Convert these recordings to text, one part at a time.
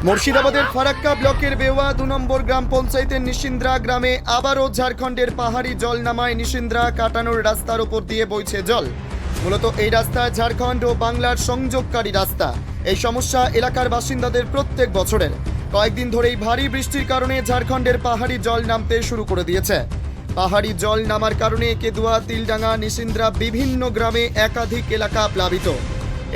মুর্শিদাবাদের ফারাক্কা ব্লকের বেওয়া ২ নম্বর গ্রাম পঞ্চায়েতের নিশিন্দ্রা গ্রামে আবারও ঝাড়খণ্ডের পাহাড়ি জল নামায় নিশিন্দ্রা কাটানোর রাস্তার উপর দিয়ে বইছে জল। মূলত এই রাস্তা ঝাড়খণ্ড ও বাংলার সংযোগকারী রাস্তা। এই সমস্যা এলাকার বাসিন্দাদের প্রত্যেক বছরের। কয়েকদিন ধরেই ভারী বৃষ্টির কারণে ঝাড়খণ্ডের পাহাড়ি জল নামতে শুরু করে দিয়েছে। পাহাড়ি জল নামার কারণে কেদুয়া, তিলডাঙ্গা, নিশিন্দ্রা বিভিন্ন গ্রামে একাধিক এলাকা প্লাবিত।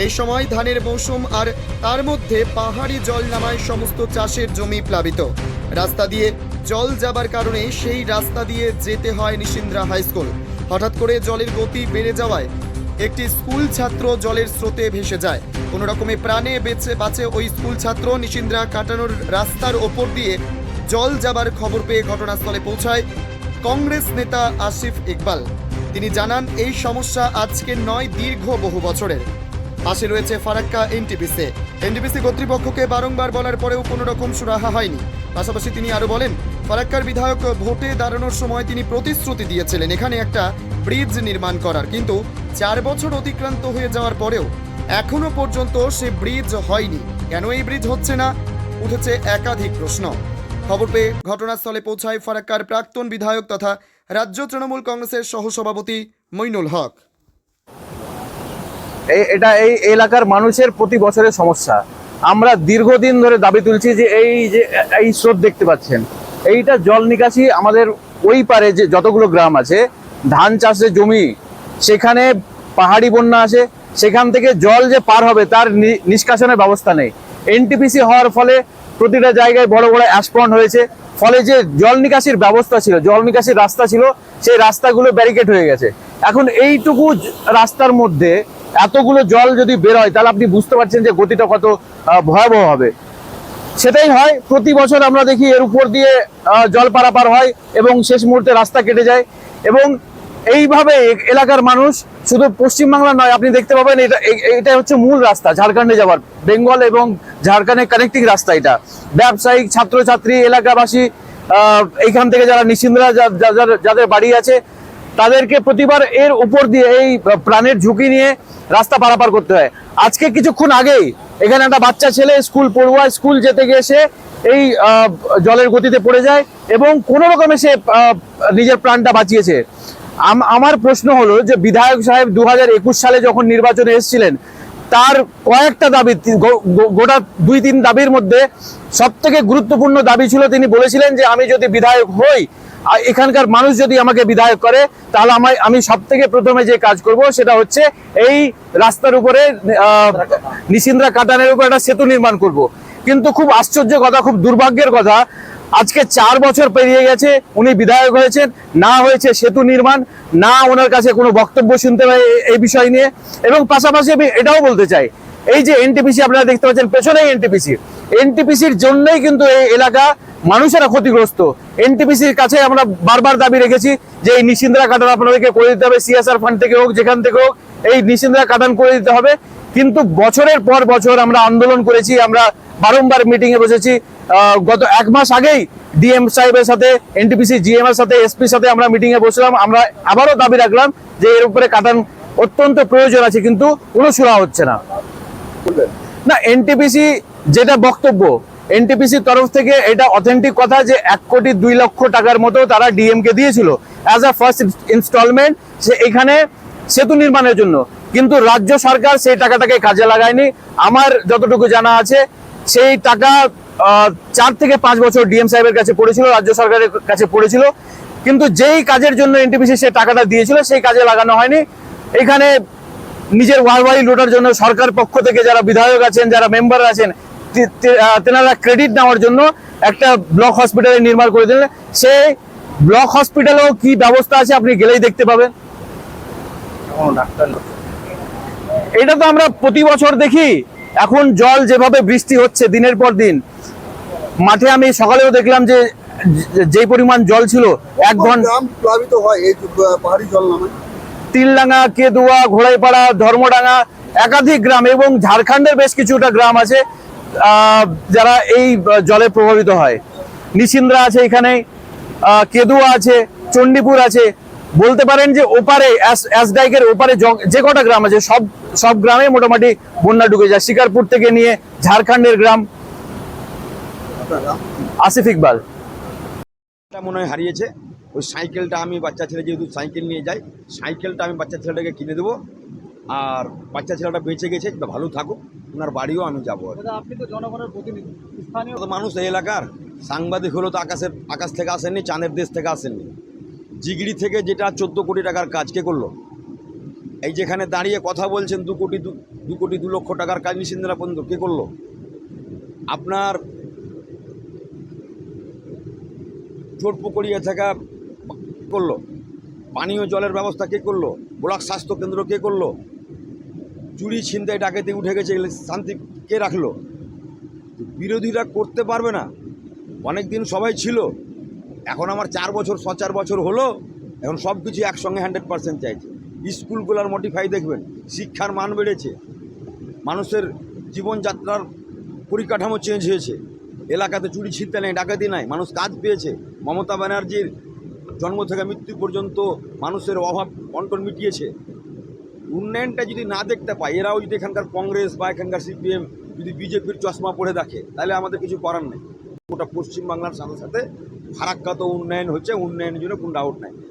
এই সময় ধানের মৌসুম, আর তার মধ্যে পাহাড়ি জল নামায় সমস্ত চাষের জমি প্লাবিত। রাস্তা দিয়ে জল যাবার কারণে সেই রাস্তা দিয়ে যেতে হয় নিশিন্দ্রা হাই স্কুল। হঠাৎ করে জলের গতি বেড়ে যাওয়ায় একটি স্কুল ছাত্র জলের স্রোতে ভেসে যায়। কোনো রকমে প্রাণে বাঁচে ওই স্কুল ছাত্র। নিশিন্দ্রা কাটানোর রাস্তার ওপর দিয়ে জল যাবার খবর পেয়ে ঘটনাস্থলে পৌঁছায় কংগ্রেস নেতা আসিফ ইকবাল। তিনি জানান, এই সমস্যা আজকের নয়, দীর্ঘ বহু বছরের। পাশে রয়েছে ফারাক্কা এনটিপিসি কর্তৃপক্ষকে বারংবার বলার পরেও কোনো রকম সুরাহা হয়নি। পাশাপাশি তিনি আরও বলেন, ফারাক্কার বিধায়ক ভোটে দাঁড়ানোর সময় তিনি প্রতিশ্রুতি দিয়েছিলেন এখানে একটা ব্রিজ নির্মাণ করার, কিন্তু 4 বছর অতিক্রান্ত হয়ে যাওয়ার পরেও এখনো পর্যন্ত সে ব্রিজ হয়নি। কেন এই ব্রিজ হচ্ছে না, উঠেছে একাধিক প্রশ্ন। খবর পেয়ে ঘটনাস্থলে পৌঁছায় ফারাক্কার প্রাক্তন বিধায়ক তথা রাজ্য তৃণমূল কংগ্রেসের সহসভাপতি মইনুল হক। এটা এই এলাকার মানুষের প্রতি বছরের সমস্যা। আমরা দীর্ঘদিন ধরে দাবি তুলছি যে এই স্রোত দেখতে পাচ্ছেন, এইটা জল নিকাশি আমাদের ওই পারে যে যতগুলো গ্রাম আছে, ধান চাষের জমি, সেখানে পাহাড়ি বন্যা আসে, সেখান থেকে জল যে পার হবে তার নিষ্কাশনের ব্যবস্থা নেই। এনটিপিসি হওয়ার ফলে প্রতিটা জায়গায় বড় বড় অ্যাসপন্ড হয়েছে, ফলে যে জল নিকাশির ব্যবস্থা ছিল, জল নিকাশির রাস্তা ছিল, সেই রাস্তাগুলো ব্যারিকেড হয়ে গেছে। এখন এইটুকু রাস্তার মধ্যে এতগুলো জল যদি বের হয়, তাহলে আপনি বুঝতে পারছেন যে গতিটা কত ভয়াবহ হবে। সেটাই হয় প্রতি বছর, আমরা দেখি এর উপর দিয়ে জল পারাপার হয় এবং শেষ মুহূর্তে রাস্তা কেটে যায়। এবং এইভাবে এলাকার মানুষ, শুধু পশ্চিমবাংলা নয়, আপনি দেখতে পাবেন এটা হচ্ছে মূল রাস্তা ঝাড়খণ্ডে যাওয়ার, বেঙ্গল এবং ঝাড়খণ্ডের কানেক্টিং রাস্তা। এটা ব্যবসায়িক, ছাত্রছাত্রী, এলাকাবাসী, এইখান থেকে যারা নিশিন্দ্রা যাদের বাড়ি আছে, তাদেরকে প্রতিবার এর উপর দিয়ে এই প্রাণের ঝুঁকি নিয়ে রাস্তা পারাপার করতে হয়। আজকে কিছুক্ষণ আগেই এখানে একটা বাচ্চা ছেলে, স্কুল পড়ুয়া, স্কুল যেতে গিয়ে সে এই জলের গতিতে পড়ে যায় এবং কোনো রকমে সে নিজের প্রাণটা বাঁচিয়েছে। আমার প্রশ্ন হলো যে বিধায়ক সাহেব 2021 সালে যখন নির্বাচনে এসেছিলেন, তার কয়েকটা দাবি, গোটা 2-3 দাবির মধ্যে সব থেকে গুরুত্বপূর্ণ দাবি ছিল, তিনি বলেছিলেন যে আমি যদি বিধায়ক হই, এখানকার মানুষ যদি আমাকে বিধায়ক করে, তাহলে আমি সব থেকে প্রথমে যে কাজ করব সেটা হচ্ছে এই রাস্তার উপরে নিশিন্দ্রা কাটানের উপর একটা সেতু নির্মাণ করব। কিন্তু খুব আশ্চর্য কথা, খুব দুর্ভাগ্যের কথা, আজকে 4 বছর পেরিয়ে গেছে, উনি বিধায়ক হয়েছেন, না হয়েছে সেতু নির্মাণ, না ওনার কাছে কোনো বক্তব্য শুনতে হয় এই বিষয় নিয়ে। এবং পাশাপাশি আমি এটাও বলতে চাই, এই যে এনটিপিসি আপনারা দেখতে পাচ্ছেন পেছনেই এনটিপিসির জন্যই কিন্তু এই এলাকা মানুষেরা ক্ষতিগ্রস্ত। এনটিপিসির কাছে আমরা বারবার দাবি রেখেছি যে এই নিশিন্দ্রা কাটান আপনাদেরকে করে দিতে হবে, সিএসআর ফান্ড থেকে হোক, যেখান থেকে হোক, এই নিশিন্দ্রা কাটান করে দিতে হবে। কিন্তু বছরের পর বছর আমরা আন্দোলন করেছি, আমরা বারংবার মিটিং এ বসেছি। গত 1 মাস আগেই ডিএম সাহেবের সাথে, এনটিপিসি জিএম এর সাথে, এসপির সাথে আমরা মিটিং এ বসলাম। আমরা আবারও দাবি রাখলাম যে এর উপরে কাটান অত্যন্ত প্রয়োজন আছে, কিন্তু কোনো সুরাহা হচ্ছে না। এনটিপিসি যেটা বক্তব্য, এনটিপিসির তরফ থেকে এটা অথেন্টিক কথা যে 1,02,00,000 টাকার মতো তারা ডিএম কে দিয়েছিল অ্যাজ আ ফার্স্ট ইনস্টলমেন্ট এখানে সেতু নির্মাণের জন্য, কিন্তু রাজ্য সরকার সেই টাকাটাকে কাজে লাগায়নি। আমার যতটুকু জানা আছে, সেই টাকা 4 থেকে 5 বছর ডিএম সাহেবের কাছে পড়েছিল, রাজ্য সরকারের কাছে পড়েছিল, কিন্তু যেই কাজের জন্য এনটিপিসি সেই টাকাটা দিয়েছিল সেই কাজে লাগানো হয়নি। এখানে নিজের ওয়ারওয়ারি লোটার জন্য সরকার পক্ষ থেকে যারা বিধায়ক আছেন, যারা মেম্বার আছেন, তেনারা ক্রেডিট নেওয়ার জন্য একটা ব্লক হসপিটালে নির্মাণ করে দিলেন। সেই ব্লক হসপিটালেও কি ব্যবস্থা আছে আপনি গেলেই দেখতে পাবেন। এটা তো আমরা প্রতি বছর দেখি। এখন জল যেভাবে বৃষ্টি হচ্ছে দিনের পর দিন, মাঠে আমি সকালেও দেখলাম যে পরিমাণ জল ছিল, 1 ঘন্টা প্লাবিত হয় এই পাহাড়ি জল নামে। তিলডাঙ্গা, কেদুয়া, ঘোড়াইপাড়া, ধর্মডাঙ্গা, একাধিক গ্রাম এবং ঝাড়খণ্ডের বেশ কিছুটা গ্রাম আছে যারা এই জলে প্রভাবিত হয়। নিশিন্দ্রা আছে, এখানে কেদুয়া আছে, চণ্ডীপুর আছে। বলতে পারেন যে ওপারে এসডাইকের ওপারে যে কটা গ্রাম আছে সব গ্রামে মোটামুটি বন্যা ঢুকে যায়। শিকারপুর থেকে নিয়ে ঝাড়খণ্ডের গ্রাম, আপনার নাম? আসিফ ইকবাল। টা মনে হয় হারিয়েছে। ওই সাইকেলটা আমি বাচ্চা ছেলে যেহেতু সাইকেল নিয়ে যাই, সাইকেলটা আমি বাচ্চা ছেলেটাকে কিনে দেবো। আর বাচ্চা ছেলেটা বেঁচে গেছে, ভালো থাকুক, ওনার বাড়িও আমি যাবো। আপনি তো জনগণের প্রতিনিধি, স্থানীয় তো মানুষ এই এলাকার সাংবাদিক হলো তো আকাশ থেকে আসেননি, চাঁদের দেশ থেকে আসেননি। জিগড়ি থেকে যেটা 14 কোটি টাকার কাজ কে করলো? এই যেখানে দাঁড়িয়ে কথা বলছেন 2 লক্ষ টাকার কাজ নিশিন্দ্রা পর্যন্ত কে করলো? আপনার চোরপুকুরিয়া থেকে করলো, পানীয় জলের ব্যবস্থা কে করলো? ব্লক স্বাস্থ্য কেন্দ্র কে করলো? চুরি ছিনতাই ডাকাতি উঠে গেছে, এগুলো শান্তি কে রাখলো? বিরোধীরা করতে পারবে না। অনেক দিন সবাই ছিল, এখন আমার 4 বছর 4 বছর হলো, এখন সব কিছু একসঙ্গে 100% চাইছে। স্কুলগুলোর মডিফাই দেখবেন, শিক্ষার মান বেড়েছে, মানুষের জীবনযাত্রার পরিকাঠামো চেঞ্জ হয়েছে, এলাকাতে চুরি ছিনতাই নেই, ডাকাতি নাই, মানুষ কাজ পেয়েছে। মমতা ব্যানার্জির জন্ম থেকে মৃত্যু পর্যন্ত মানুষের অভাব অনটন মিটিয়েছে। উন্নয়নটা যদি না দেখতে পাই, এরাও যদি এখানকার কংগ্রেস বা এখানকার সিপিএম যদি বিজেপির চশমা পড়ে দেখে, তাহলে আমাদের কিছু করার নেই। গোটা পশ্চিমবাংলার সাথে সাথে ফারাক্কাতেও উন্নয়ন হচ্ছে, উন্নয়নের জন্য কোনো ডাউট নাই।